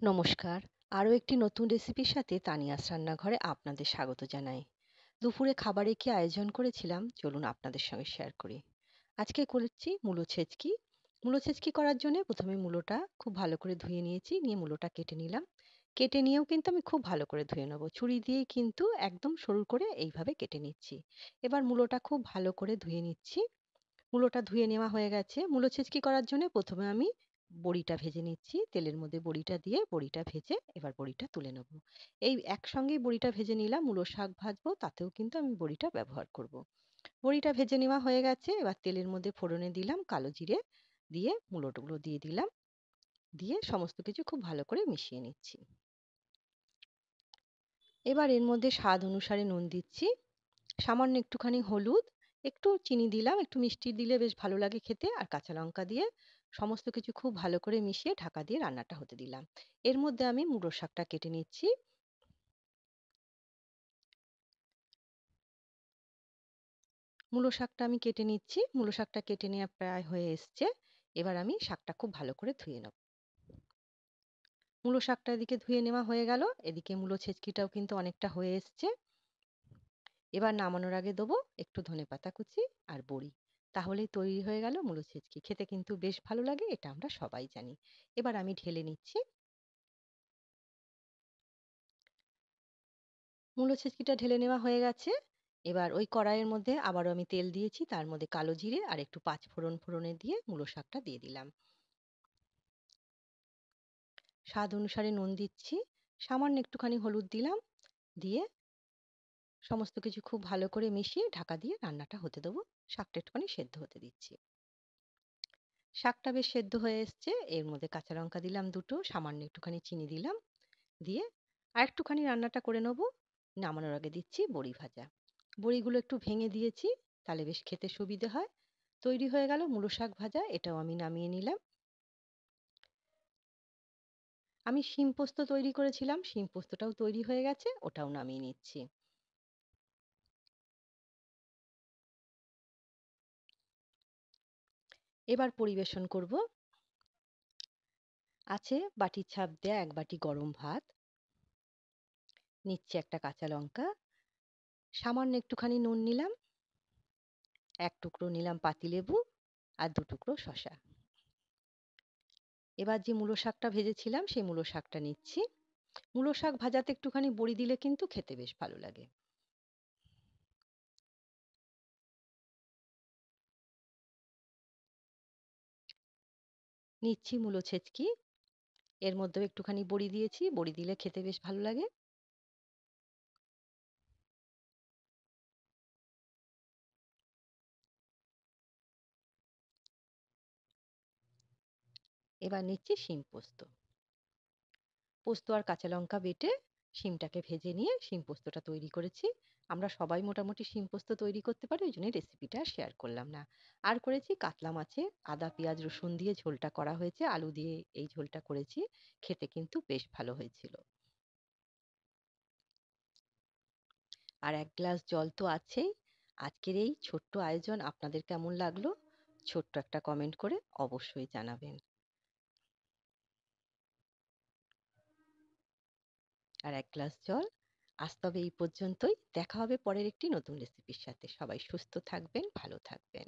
নমস্কার। আরও একটি নতুন রেসিপির সাথে তানিয়াস রান্নাঘরে আপনাদের স্বাগত জানাই। দুপুরে খাবারে কি আয়োজন করেছিলাম চলুন আপনাদের সঙ্গে শেয়ার করি। আজকে করেছি মূলো ছেচকি। মূলো ছেচকি করার জন্য প্রথমে মূলোটা খুব ভালো করে ধুয়ে নিয়েছি, নিয়ে মূলোটা কেটে নিলাম। কেটে নিয়েও কিন্তু আমি খুব ভালো করে ধুয়ে নেব। ছুরি দিয়েই কিন্তু একদম সরু করে এইভাবে কেটে নিচ্ছি। এবার মূলোটা খুব ভালো করে ধুয়ে নিচ্ছি। মূলোটা ধুয়ে নেওয়া হয়ে গেছে। মূলো ছেচকি করার জন্য প্রথমে আমি বড়িটা ভেজে নিচ্ছি। তেলের মধ্যে বড়িটা দিয়ে বড়িটা ভেজে এবার বড়িটা তুলে নেব। এই একসঙ্গেই বড়িটা ভেজে নিলাম। মূলো শাক ভাজবো, তাতেও কিন্তু আমি বড়িটা ব্যবহার করব। বড়িটা ভেজে নেওয়া হয়ে গেছে। এবার তেলের মধ্যে ফোড়নে দিলাম কালো জিরে, দিয়ে মূলোগুলো দিয়ে দিলাম। দিয়ে সমস্ত কিছু খুব ভালো করে মিশিয়ে নিচ্ছি। এবার এর মধ্যে স্বাদ অনুসারে নুন দিচ্ছি, সামান্য একটুখানি হলুদ, একটু চিনি দিলাম, একটু মিষ্টি দিলে বেশ ভালো লাগে খেতে, আর কাঁচা লঙ্কা দিয়ে সমস্ত কিছু খুব ভালো করে মিশিয়ে ঢাকা দিয়ে রান্নাটা হতে দিলাম। এর মধ্যে আমি মুলো শাকটা কেটে নিচ্ছি। মূলো শাকটা আমি কেটে নিচ্ছি। মূলো শাকটা কেটে নেওয়া প্রায় হয়ে এসছে। এবার আমি শাকটা খুব ভালো করে ধুয়ে নেব। মূলো শাকটা এদিকে ধুয়ে নেওয়া হয়ে গেল, এদিকে মূলো ছেচকিটাও কিন্তু অনেকটা হয়ে এসছে। এবার নামানোর আগে দেবো একটু ধনেপাতা কুচি আর বড়ি। তাহলেই তৈরি হয়ে গেল মূলো ছেচকি। খেতে কিন্তু বেশ ভালো লাগে, এটা আমরা সবাই জানি। এবার আমি ঢেলে নিচ্ছি। মূলো ছেচকিটা ঢেলে নেওয়া হয়ে গেছে। এবার ওই কড়াইয়ের মধ্যে আবারও আমি তেল দিয়েছি, তার মধ্যে কালো জিরে আর একটু পাঁচ ফোড়ন ফোড়নে দিয়ে মূলো শাকটা দিয়ে দিলাম। স্বাদ অনুসারে নুন দিচ্ছি, সামান্য একটুখানি হলুদ দিলাম। দিয়ে সমস্ত কিছু খুব ভালো করে মিশিয়ে ঢাকা দিয়ে রান্নাটা হতে দেবো। শাকটা একটুখানি সেদ্ধ হতে দিচ্ছি। শাকটা বেশ সেদ্ধ হয়ে এসছে। এর মধ্যে কাঁচা লঙ্কা দিলাম দুটো, সামান্য একটুখানি চিনি দিলাম। দিয়ে আর একটুখানি রান্নাটা করে নেবো। নামানোর আগে দিচ্ছি বড়ি ভাজা। বড়িগুলো একটু ভেঙে দিয়েছি, তাহলে বেশ খেতে সুবিধে হয়। তৈরি হয়ে গেল মূলো শাক ভাজা। এটাও আমি নামিয়ে নিলাম। আমি শিম পোস্ত তৈরি করেছিলাম, শিম পোস্তটাও তৈরি হয়ে গেছে, ওটাও নামিয়ে নিচ্ছি। এবার পরিবেশন করব। আছে বাটির ছাপ দেয়া এক বাটি গরম ভাত, নিচ্ছি একটা কাঁচা লঙ্কা, সামান্য একটুখানি নুন নিলাম, এক টুকরো নিলাম পাতিলেবু, আর দু টুকরো শসা। এবার যে মূলো শাকটা ভেজেছিলাম সেই মূলো শাকটা নিচ্ছি। মূলো শাক ভাজাতে একটুখানি বড়ি দিলে কিন্তু খেতে বেশ ভালো লাগে। নিচ্ছি মূলো ছেচকি, এর মধ্যেও একটুখানি বড়ি দিয়েছি, বড়ি দিলে খেতে বেশ ভালো লাগে। এবার নিচ্ছি শিম পোস্ত। পোস্ত আর কাঁচা লঙ্কা বেটে শিমটাকে ভেজে নিয়ে শিম পোস্তটা তৈরি করেছি। আমরা সবাই মোটামুটি শিম পোস্ত তৈরি করতে পারি, ওই জন্য রেসিপিটা আর শেয়ার করলাম না। আর করেছি কাতলা মাছের আদা পেঁয়াজ রসুন দিয়ে ঝোলটা করা হয়েছে, আলু দিয়ে এই ঝোলটা করেছি। খেতে কিন্তু বেশ ভালো হয়েছিল। আর এক গ্লাস জল তো আছেই। আজকের এই ছোট্ট আয়োজন আপনাদের কেমন লাগলো ছোট্ট একটা কমেন্ট করে অবশ্যই জানাবেন। আর এক গ্লাস জল। আজ তবে এই পর্যন্তই। দেখা হবে পরের একটি নতুন রেসিপির সাথে। সবাই সুস্থ থাকবেন, ভালো থাকবেন।